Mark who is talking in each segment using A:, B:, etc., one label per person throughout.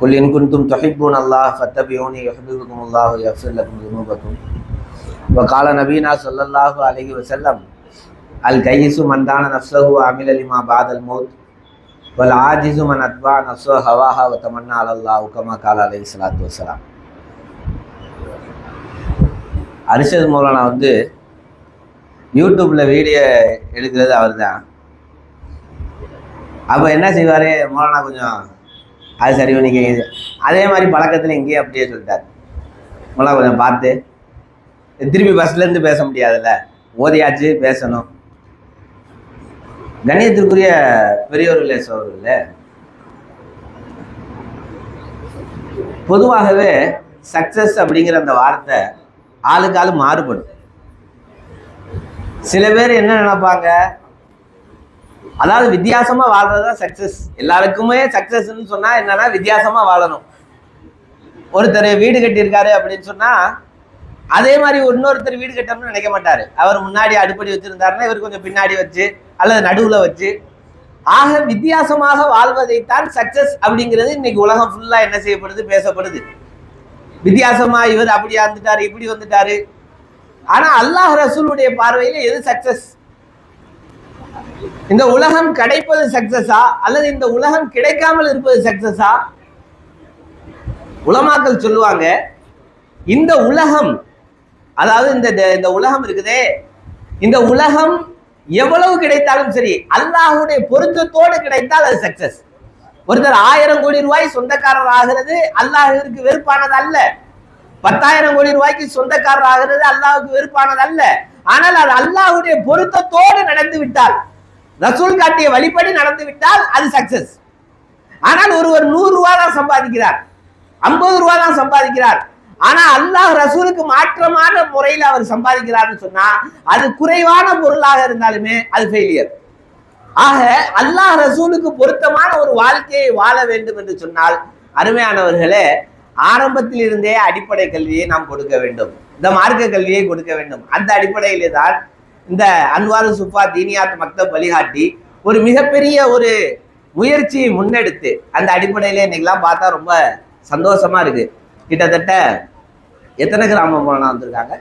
A: قل إن كنتم تحبون الله فاتبعوني يحببكم الله ويغفر لكم ذنوبكم وقال نبينا صلى الله عليه وسلم الكيس من دان نفسه وعمل لما بعد الموت والعاجز من أتبع نفسه هواها وتمنى على الله كما قال عليه الصلاة والسلام. அரிஷத் மௌலானா யூடியூப்பில் வீடியோ எடுக்கிறது அவர் தான். அப்போ என்ன செய்வார், மௌலானா கொஞ்சம் அது சரி பண்ணி கேட்குது. அதே மாதிரி பழக்கத்தில் இங்கேயே அப்படியே சொல்லிட்டார், மௌலானா கொஞ்சம் பார்த்து, திருப்பி பஸ்லேருந்து பேச முடியாதுல்ல, ஓதியாச்சு பேசணும். கண்ணியத்திற்குரிய பெரியோர்களே சோழர்களே, பொதுவாகவே சக்சஸ் அப்படிங்கிற அந்த வார்த்தை ஆளுக்கு ஆளு மாறுபடும். சில பேர் என்ன நினைப்பாங்க, அதாவது வித்தியாசமா வாழ்றதுதான் சக்சஸ். எல்லாருக்குமே சக்சஸ்ன்னு சொன்னா என்னன்னா வித்தியாசமா வாழணும். ஒருத்தர் வீடு கட்டியிருக்காரு அப்படின்னு சொன்னா அதே மாதிரி இன்னொருத்தர் வீடு கட்டணும்னு நினைக்க மாட்டாரு. அவர் முன்னாடி அடுப்படி வச்சிருந்தாருன்னா இவர் கொஞ்சம் பின்னாடி வச்சு அல்லது நடுவுல வச்சு, ஆக வித்தியாசமாக வாழ்வதைத்தான் சக்சஸ் அப்படிங்கிறது இன்னைக்கு உலகம் ஃபுல்லா என்ன செய்யப்படுது, பேசப்படுது. வித்தியாசமா இவர் அப்படி வந்துட்டாரு, இப்படி வந்துட்டாரு. ஆனா அல்லாஹ் ரசூலுடைய பார்வையில எது சக்சஸ்? இந்த உலகம் கிடைப்பது சக்சஸா அல்லது இந்த உலகம் கிடைக்காமல் இருப்பது சக்சஸா? உலமாக்கள் சொல்லுவாங்க, இந்த உலகம், அதாவது இந்த உலகம் இருக்குதே, இந்த உலகம் எவ்வளவு கிடைத்தாலும் சரி அல்லாஹ்வுடைய பொருத்தத்தோடு கிடைத்தால் அது சக்சஸ். ஒருத்தர் 1000 கோடி ரூபாய் சொந்தக்காரர் ஆகிறது அல்லாஹ்விற்கு வெறுப்பானது அல்ல. 10,000 கோடி ரூபாய்க்கு சொந்தக்காரர் ஆகிறது அல்லாஹ்வுக்கு வெறுப்பானது அல்ல. ஆனால் அது அல்லாஹ்வுடைய பொருத்தத்தோடு நடந்து விட்டால், ரசூல் காட்டிய வழிபடி நடந்து விட்டால் அது சக்சஸ். ஆனால் ஒருவர் 100 ரூபாய் தான் சம்பாதிக்கிறார், 50 ரூபாய் தான் சம்பாதிக்கிறார், ஆனா அல்லாஹ் ரசூலுக்கு மாற்றமான முறையில் அவர் சம்பாதிக்கிறார்னு சொன்னா அது குறைவான பொருளாக இருந்தாலுமே அது ஃபெயிலியர். ஆக அல்லாஹ் ரசூலுக்கு பொருத்தமான ஒரு வாழ்க்கையை வாழ வேண்டும் என்று சொன்னால், அருமையானவர்களே, ஆரம்பத்தில் இருந்தே அடிப்படை கல்வியை நாம் கொடுக்க வேண்டும், இந்த மார்க்க கல்வியை கொடுக்க வேண்டும். அந்த அடிப்படையிலே தான் இந்த அன்வாரு சுஃபா தீனியாத் மக்தப் வழிகாட்டி ஒரு மிகப்பெரிய ஒரு முயற்சியை முன்னெடுத்து, அந்த அடிப்படையில இன்னைக்கெல்லாம் பார்த்தா ரொம்ப சந்தோஷமா இருக்கு. கிட்டத்தட்ட எத்தனை கிராமம் போனா வந்திருக்காங்க,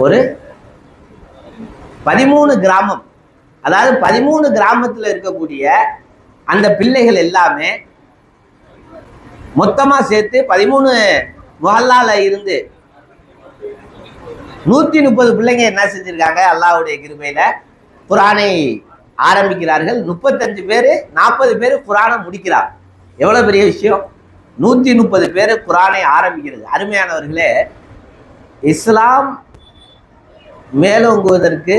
A: ஒரு 13 கிராமம். அதாவது 13 கிராமத்துல இருக்கக்கூடிய அந்த பிள்ளைகள் எல்லாமே மொத்தமா சேர்த்து 13 முஹல்லால இருந்து 130 பிள்ளைங்க என்ன செஞ்சிருக்காங்க, அல்லாஹ்வுடைய கிருபையில குர்ஆனை ஆரம்பிக்கிறார்கள். 35 பேர் 40 பேர் குர்ஆனை முடிக்கிறார். எவ்வளவு பெரிய விஷயம், 130 பேர் குர்ஆனை ஆரம்பிக்கிறது. அருமையானவர்களே, இஸ்லாம் மேலோங்குவதற்கு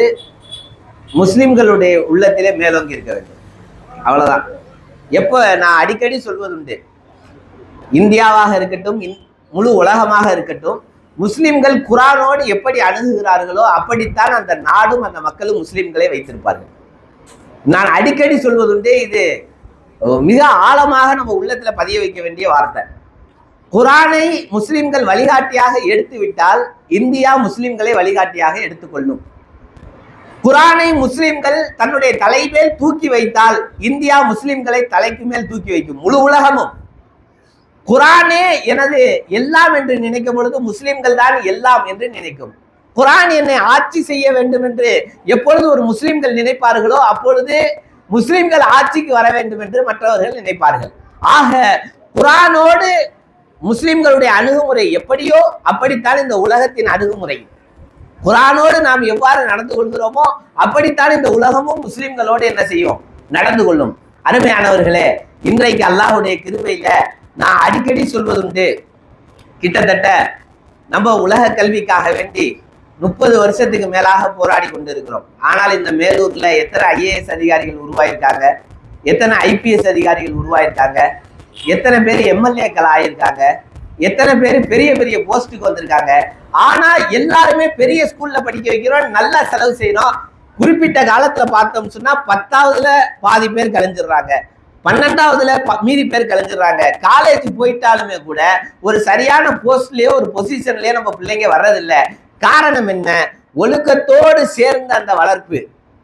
A: முஸ்லிம்களுடைய உள்ளத்திலே மேலோங்கி இருக்க வேண்டும், அவ்வளவுதான். எப்ப நான் அடிக்கடி சொல்வதுண்டு, இந்தியாவாக இருக்கட்டும், முழு உலகமாக இருக்கட்டும், முஸ்லிம்கள் குர்ஆனோடு எப்படி அணுகுகிறார்களோ அப்படித்தான் அந்த நாடும் அந்த மக்களும் முஸ்லிம்களை வைத்திருப்பார்கள். நான் அடிக்கடி சொல்வதுண்டு, இது மிக ஆழமாக நம்ம உள்ளத்துல பதிய வைக்க வேண்டிய வார்த்தை. குர்ஆனை முஸ்லிம்கள் வழிகாட்டியாக எடுத்து விட்டால் இந்தியா முஸ்லிம்களை வழிகாட்டியாக எடுத்துக்கொள்ளும். குர்ஆனை முஸ்லிம்கள் தன்னுடைய தலைமேல் தூக்கி வைத்தால் இந்தியா முஸ்லிம்களை தலைக்கு மேல் தூக்கி வைக்கும். முழு உலகமும் குர்ஆனே எனது எல்லாம் என்று நினைக்கும் பொழுது முஸ்லிம்கள் தான் எல்லாம் என்று நினைக்கும். குர்ஆன் என்னை ஆட்சி செய்ய வேண்டும் என்று எப்பொழுது ஒரு முஸ்லிம்கள் நினைப்பார்களோ அப்பொழுது முஸ்லிம்கள் ஆட்சிக்கு வர வேண்டும் என்று மற்றவர்கள் நினைப்பார்கள். ஆக குர்ஆனோடு முஸ்லிம்களுடைய அணுகுமுறை எப்படியோ அப்படித்தான் இந்த உலகத்தின் அணுகுமுறை. குர்ஆனோடு நாம் எவ்வாறு நடந்து கொள்கிறோமோ அப்படித்தான் இந்த உலகமும் முஸ்லிம்களோடு என்ன செய்யும், நடந்து கொள்ளும். அருமையானவர்களே, இன்றைக்கு அல்லாஹ்வுடைய கிருபையில நான் அடிக்கடி சொல்வதுண்டு, கிட்டத்தட்ட நம்ம உலக கல்விக்காக வேண்டி 30 வருஷத்துக்கு மேலாக போராடி கொண்டு இருக்கிறோம். ஆனால் இந்த மேலூர்ல எத்தனை IAS அதிகாரிகள் உருவாயிருக்காங்க, எத்தனை IPS அதிகாரிகள் உருவாயிருக்காங்க, எத்தனை பேர் MLAக்கள் ஆயிருக்காங்க, எத்தனை பேர் பெரிய பெரிய போஸ்டுக்கு வந்திருக்காங்க. ஆனா எல்லாருமே பெரிய ஸ்கூல்ல படிக்க வைக்கிறோம், நல்லா செலவு செய்யறோம். குறிப்பிட்ட காலத்துல பார்த்தோம் சொன்னா 10ஆவதுல பாதி பேர் கலைஞ்சிடுறாங்க, 12ஆவதுல மீதி பேர் கலைஞ்சிடுறாங்க. காலேஜ் போயிட்டாலுமே கூட ஒரு சரியான போஸ்ட்லயோ ஒரு பொசிஷன்லயோ நம்ம பிள்ளைங்க வர்றதில்லை. காரணம் என்ன? ஒழுக்கத்தோடு சேர்ந்த அந்த வளர்ப்பு,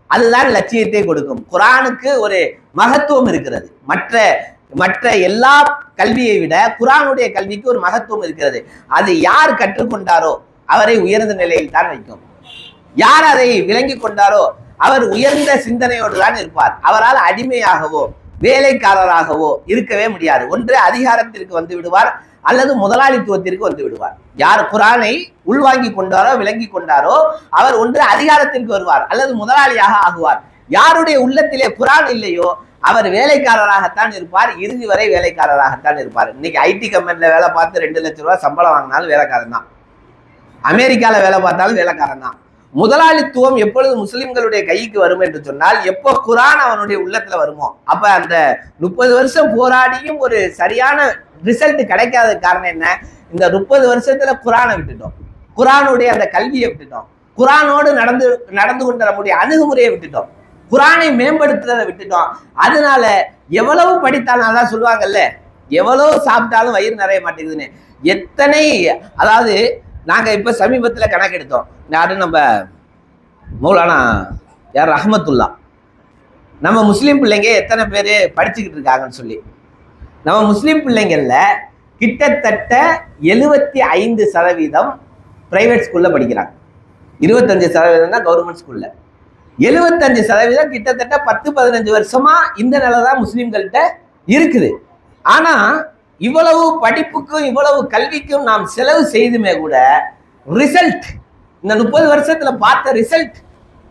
A: அதுதான் லட்சியத்தை கொடுக்கும். குர்ஆனுக்கு ஒரு மகத்துவம் இருக்கிறது. மற்ற மற்ற எல்லா கல்வியை விட குர்ஆனுடைய கல்விக்கு ஒரு மகத்துவம் இருக்கிறது. அது யார் கற்றுக்கொண்டாரோ அவரை உயர்ந்த நிலையில் தான் வைக்கும். யார் அதை விளங்கி கொண்டாரோ அவர் உயர்ந்த சிந்தனையோடு தான் இருப்பார். அவரால் அடிமையாகவோ வேலைக்காரராகவோ இருக்கவே முடியாது. ஒன்று அதிகாரத்திற்கு வந்து விடுவார் அல்லது முதலாளித்துவத்திற்கு வந்து விடுவார். யார் குர்ஆனை உள்வாங்கி கொண்டாரோ விளங்கி கொண்டாரோ அவர் ஒன்று அதிகாரத்திற்கு வருவார் அல்லது முதலாளியாக ஆகுவார். யாருடைய உள்ளத்திலே குர்ஆன் இல்லையோ அவர் வேலைக்காரராகத்தான் இருப்பார், இறுதி வரை வேலைக்காரராகத்தான் இருப்பார். இன்னைக்கு ஐடி கம்பெனில வேலை பார்த்து 2 லட்சம் ரூபாய் சம்பளம் வாங்கினாலும் வேலைக்காரன் தான். அமெரிக்கால வேலை பார்த்தாலும் வேலைக்காரன் தான். முதலாளித்துவம் எப்பொழுது முஸ்லிம்களுடைய கைக்கு வரும் என்று சொன்னால் எப்போ குர்ஆன் அவனுடைய உள்ளத்துல வருமோ அப்ப அந்த 30 வருஷம் போராடியும் ஒரு சரியான ரிசல்ட் கிடைக்காத காரணம் என்ன? இந்த 30 வருஷத்துல குர்ஆனை விட்டுட்டோம், குர்ஆனுடைய அந்த கல்வியை விட்டுட்டோம், குர்ஆனோடு நடந்து கொண்ட நம்முடைய அணுகுமுறையை விட்டுட்டோம், குர்ஆனை மேம்படுத்துறதை விட்டுட்டோம். அதனால எவ்வளவு படித்தாலும் அதான் சொல்லுவாங்கல்ல, எவ்வளவு சாப்பிட்டாலும் வயிறு நிறைய மாட்டேங்குதுன்னு. எத்தனை அதாவது நாங்க இப்ப சமீபத்துல கணக்கெடுத்தோம். யாரு நம்ம மௌலானா யார் ரஹ்மத்துல்லா, நம்ம முஸ்லீம் பிள்ளைங்க எத்தனை பேர் படிச்சுக்கிட்டு இருக்காங்கன்னு சொல்லி. நம்ம முஸ்லீம் பிள்ளைங்கள்ல கிட்டத்தட்ட 75% பிரைவேட் ஸ்கூல்ல படிக்கிறாங்க, 25% தான் கவர்மெண்ட் ஸ்கூல்ல. 75% கிட்டத்தட்ட 10-15 வருஷமா இந்த நிலை தான் முஸ்லீம்கள்ட்ட இருக்குது. ஆனா இவ்வளவு படிப்புக்கும் இவ்வளவு கல்விக்கும் நாம் செலவு செய்துமே கூட ரிசல்ட், இந்த 30 வருஷத்துல பார்த்த ரிசல்ட்,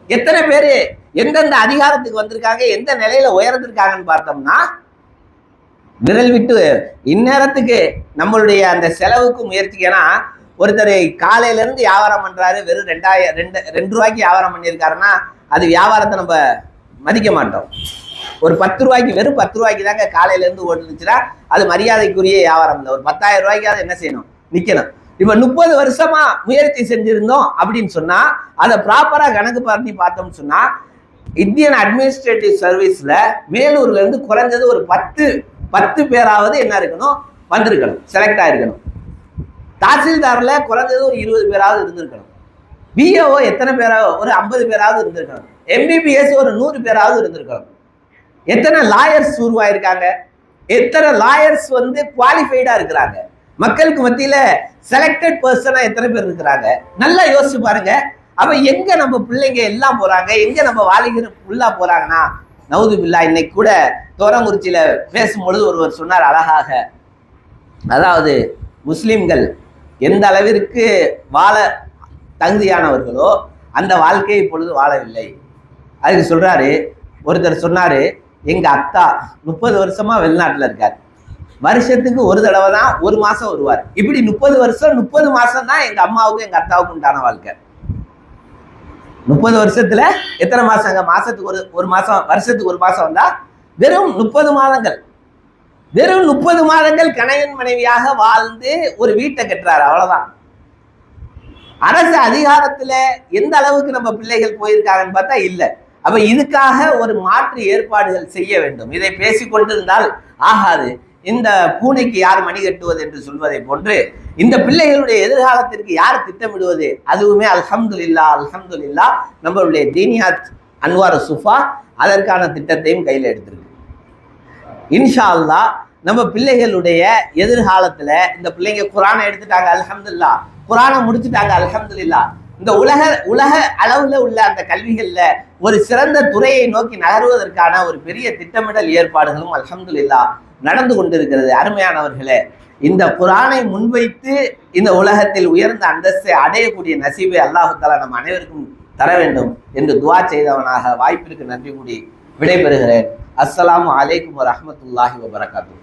A: எத்தனை பேரு எந்தெந்த அதிகாரத்துக்கு வந்திருக்காங்க, எந்த நிலையில உயர்ந்திருக்காங்கன்னு பார்த்தோம்னா விரல் விட்டு இந்நேரத்துக்கு நம்மளுடைய அந்த செலவுக்கு முயற்சிக்கு. ஏன்னா ஒருத்தர் காலையில இருந்து வியாபாரம் பண்றாரு, வெறும் 2 ரூபாய்க்கு வியாபாரம் பண்ணியிருக்காருன்னா அது வியாபாரத்தை நம்ம மதிக்க மாட்டோம். ஒரு 10 ரூபாய்க்கு, வெறும் 10 ரூபாய்க்கு தாங்க காலையில இருந்து ஓடுச்சுன்னா அது மரியாதைக்குரிய வியாபாரம் இல்லை. ஒரு 10,000 ரூபாய்க்கு அதை என்ன செய்யணும், நிக்கணும். இப்ப 30 வருஷமா முயற்சி செஞ்சிருந்தோம் அப்படின்னு சொன்னா அதை ப்ராப்பரா கணக்கு பண்ணி பார்த்தோம்னு சொன்னா இந்தியன் அட்மினிஸ்ட்ரேட்டிவ் சர்வீஸ்ல மேலூர்ல இருந்து குறைஞ்சது ஒரு 10 பேராவது என்ன இருக்கணும், வந்திருக்கணும், செலக்ட் ஆயிருக்கணும். தாசில்தார்ல குறைஞ்சது ஒரு 20 பேராவது இருந்திருக்கணும். பிஏஓ எத்தனை பேராவது ஒரு 50 பேராவது இருந்திருக்கணும். எம்பிபிஎஸ் ஒரு 100 பேராவது இருந்திருக்கணும். எத்தனை லாயர்ஸ் உருவாயிருக்காங்க, எத்தனை லாயர்ஸ் வந்து குவாலிஃபைடா இருக்கிறாங்க, மக்களுக்கு மத்தியில செலக்டட் பர்சனா எத்தனை பேர் இருக்கிறாங்க, நல்லா யோசிச்சு பாருங்க. அப்ப எங்க நம்ம பிள்ளைங்க எல்லாம் போறாங்க, எங்க நம்ம வாலிகர் ஃபுல்லா போறாங்கன்னா நவுது பில்லா. இன்னைக்கு கூட தோரங்குறிச்சியில பேசும்பொழுது ஒருவர் சொன்னார் அழகாக, அதாவது முஸ்லிம்கள் எந்த அளவிற்கு வாழ தகுதியானவர்களோ அந்த வாழ்க்கையை இப்பொழுது வாழவில்லை. அதுக்கு சொல்றாரு, ஒருத்தர் சொன்னாரு, எங்க அத்தா 30 வருஷமா வெளிநாட்டுல இருக்காரு, வருஷத்துக்கு ஒரு தடவை தான் 1 மாசம் வருவார். இப்படி 30 வருஷம் 30 மாசம் தான் எங்க அம்மாவுக்கும் எங்க அத்தாவுக்கும் உண்டான வாழ்க்கை. 30 வருஷத்துல எத்தனை மாசங்க, மாசத்துக்கு ஒரு மாசம், வருஷத்துக்கு 1 மாசம் வந்தா வெறும் 30 மாதங்கள், வெறும் 30 மாதங்கள் கணவன் மனைவியாக வாழ்ந்து ஒரு வீட்டை கட்டுறாரு, அவ்வளவுதான். அரசு அதிகாரத்துல எந்த அளவுக்கு நம்ம பிள்ளைகள் போயிருக்காங்கன்னு பார்த்தா இல்லை. அப்ப இதுக்காக ஒரு மாற்று ஏற்பாடுகள் செய்ய வேண்டும். இதை பேசிக்கொண்டிருந்தால் ஆகாது. இந்த பூனைக்கு யார் மணி கட்டுவது என்று சொல்வதை போன்று இந்த பிள்ளைகளுடைய எதிர்காலத்திற்கு யார் திட்டமிடுவது, அதுவுமே அல்ஹம்துலில்லாஹ் அல்ஹம்துலில்லாஹ் நம்மளுடைய தீனியாத் அன்வார் சுஃபா அதற்கான திட்டத்தையும் கையில் எடுத்திருக்கு. இன்ஷா அல்லாஹ் நம்ம பிள்ளைகளுடைய எதிர்காலத்துல இந்த பிள்ளைங்க குர்ஆனை எடுத்துட்டாங்க அல்ஹம்துலில்லாஹ், குர்ஆனை முடிச்சுட்டாங்க அல்ஹம்துலில்லாஹ். இந்த உலக அளவுல உள்ள அந்த கல்விகள்ல ஒரு சிறந்த துறையை நோக்கி நகர்வதற்கான ஒரு பெரிய திட்டமிடல் ஏற்பாடுகளும் அல்ஹம்துலில்லாஹ் நடந்து கொண்டிருக்கிறது. அருமையானவர்களே, இந்த குர்ஆனை முன்வைத்து இந்த உலகத்தில் உயர்ந்த அந்தஸ்தை அடையக்கூடிய நசீபை அல்லாஹ் தஆலா நம் அனைவருக்கும் தர வேண்டும் என்று துஆ செய்தவனாக வாய்ப்பிற்கு நன்றி கூடி விடைபெறுகிறேன். அஸ்ஸலாமு அலைக்கும் வரஹ்மத்துல்லாஹி வபரகாத்துஹு.